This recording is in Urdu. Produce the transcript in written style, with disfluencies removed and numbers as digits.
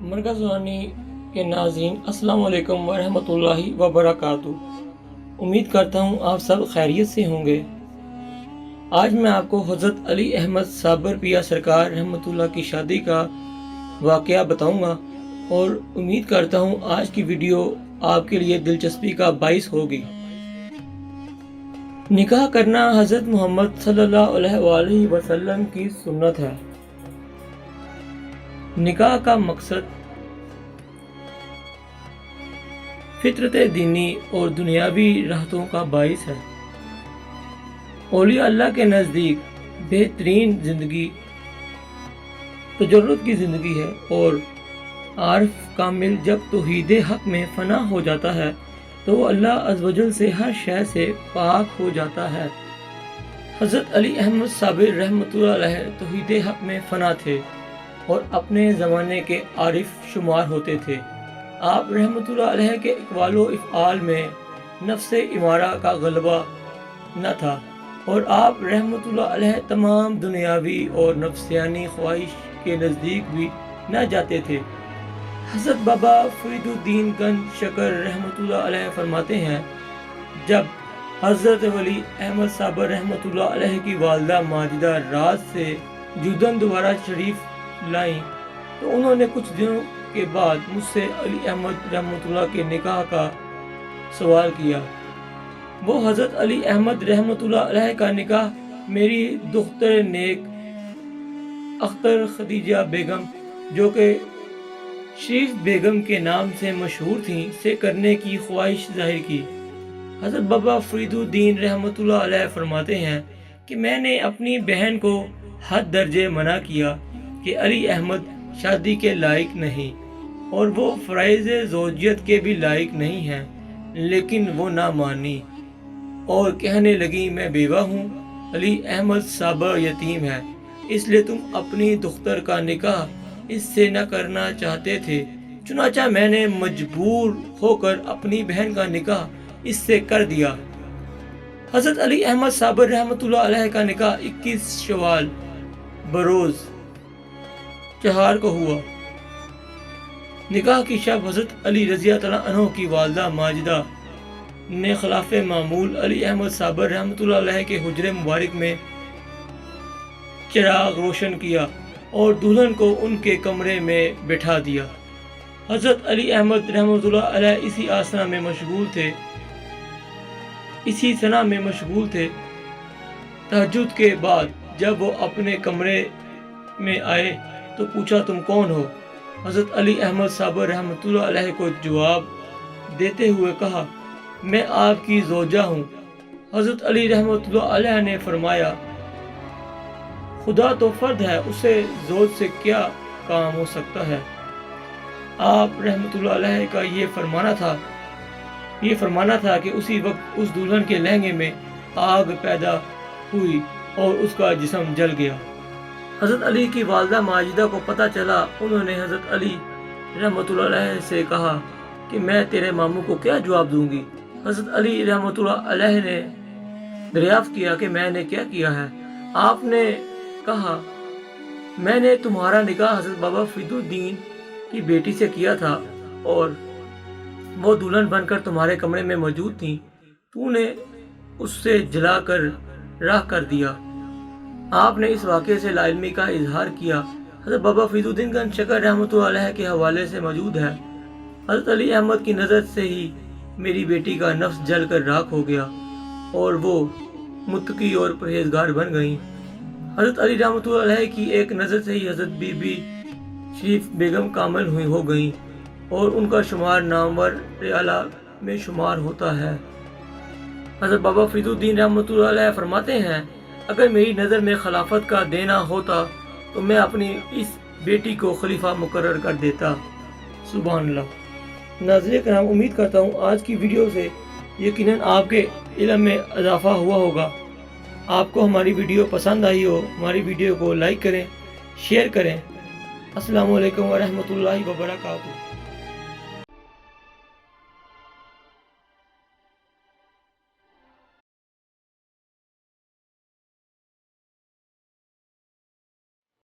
مرکز روحانی کے ناظرین السلام علیکم ورحمۃ وبرکاتہ۔ امید کرتا ہوں آپ سب خیریت سے ہوں گے۔ آج میں آپ کو حضرت علی احمد صابر پیا سرکار رحمۃ اللہ کی شادی کا واقعہ بتاؤں گا اور امید کرتا ہوں آج کی ویڈیو آپ کے لیے دلچسپی کا باعث ہوگی۔ نکاح کرنا حضرت محمد صلی اللہ علیہ وآلہ وسلم کی سنت ہے۔ نکاح کا مقصد فطرت دینی اور دنیاوی راحتوں کا باعث ہے۔ اولیاء اللہ کے نزدیک بہترین زندگی تجرد کی زندگی ہے اور عارف کامل جب توحید حق میں فنا ہو جاتا ہے تو وہ اللہ عز و جل سے ہر شے سے پاک ہو جاتا ہے۔ حضرت علی احمد صابر رحمۃ اللہ علیہ توحید حق میں فنا تھے اور اپنے زمانے کے عارف شمار ہوتے تھے۔ آپ رحمۃ اللہ علیہ کے اقوال و افعال میں نفس امارہ کا غلبہ نہ تھا اور آپ رحمۃ اللہ علیہ تمام دنیاوی اور نفسیانی خواہش کے نزدیک بھی نہ جاتے تھے۔ حضرت بابا فرید الدین گنج شکر رحمۃ اللہ علیہ فرماتے ہیں، جب حضرت ولی احمد صابر رحمۃ اللہ علیہ کی والدہ ماجدہ رات سے جودن دوبارہ شریف لائیں تو انہوں نے کچھ دنوں کے بعد مجھ سے علی احمد رحمۃ اللہ کے نکاح کا سوال کیا۔ وہ حضرت علی احمد رحمۃ اللہ علیہ کا نکاح میری دختر نیک اختر خدیجہ بیگم جو کہ شریف بیگم کے نام سے مشہور تھیں سے کرنے کی خواہش ظاہر کی۔ حضرت بابا فرید الدین رحمۃ اللہ علیہ فرماتے ہیں کہ میں نے اپنی بہن کو حد درجے منع کیا کہ علی احمد شادی کے لائق نہیں اور وہ فرائض زوجیت کے بھی لائق نہیں ہیں، لیکن وہ نہ مانی اور کہنے لگی میں بیوہ ہوں، علی احمد صابر یتیم ہے، اس لیے تم اپنی دختر کا نکاح اس سے نہ کرنا چاہتے تھے، چنانچہ میں نے مجبور ہو کر اپنی بہن کا نکاح اس سے کر دیا۔ حضرت علی احمد صابر رحمۃ اللہ علیہ کا نکاح 21 شوال بروز 4 کو ہوا۔ نکاح کی شب حضرت علی رضی اللہ عنہ کی والدہ ماجدہ نے خلاف معمول علی احمد صابر رحمۃ اللہ علیہ کے حجرے مبارک میں چراغ روشن کیا اور دلہن کو ان کے کمرے میں بٹھا دیا۔ حضرت علی احمد رحمۃ اللہ علیہ اسی سنا میں مشغول تھے۔ تہجد کے بعد جب وہ اپنے کمرے میں آئے تو پوچھا تم کون ہو؟ حضرت علی احمد صابر رحمۃ اللہ علیہ کو جواب دیتے ہوئے کہا میں آپ کی زوجہ ہوں۔ حضرت علی رحمۃ اللہ علیہ نے فرمایا خدا تو فرد ہے، اسے زوج سے کیا کام ہو سکتا ہے؟ آپ رحمۃ اللہ علیہ کا یہ فرمانا تھا کہ اسی وقت اس دلہن کے لہنگے میں آگ پیدا ہوئی اور اس کا جسم جل گیا۔ حضرت علی کی والدہ ماجدہ کو پتہ چلا، انہوں نے حضرت علی رحمۃ اللہ علیہ سے کہا کہ میں تیرے ماموں کو کیا جواب دوں گی؟ حضرت علی رحمۃ اللہ علیہ نے دریافت کیا کہ میں نے کیا کیا ہے؟ آپ نے کہا میں نے تمہارا نکاح حضرت بابا فرید الدین کی بیٹی سے کیا تھا اور وہ دلہن بن کر تمہارے کمرے میں موجود تھی، تو نے اس سے جلا کر راہ کر دیا۔ آپ نے اس واقعے سے لاعلمی کا اظہار کیا۔ حضرت بابا فرید الدین گنج شکر رحمۃ اللہ علیہ کے حوالے سے موجود ہے، حضرت علی احمد کی نظر سے ہی میری بیٹی کا نفس جل کر راکھ ہو گیا اور وہ متقی اور پرہیزگار بن گئیں۔ حضرت علی رحمۃ اللہ علیہ کی ایک نظر سے ہی حضرت بی بی شریف بیگم کامل ہو گئیں اور ان کا شمار نامور رعایا میں شمار ہوتا ہے۔ حضرت بابا فرید الدین رحمۃ اللہ علیہ فرماتے ہیں اگر میری نظر میں خلافت کا دینا ہوتا تو میں اپنی اس بیٹی کو خلیفہ مقرر کر دیتا۔ سبحان اللہ۔ ناظرین کرام، امید کرتا ہوں آج کی ویڈیو سے یقیناً آپ کے علم میں اضافہ ہوا ہوگا۔ آپ کو ہماری ویڈیو پسند آئی ہو، ہماری ویڈیو کو لائک کریں، شیئر کریں۔ السلام علیکم ورحمۃ اللہ وبرکاتہ۔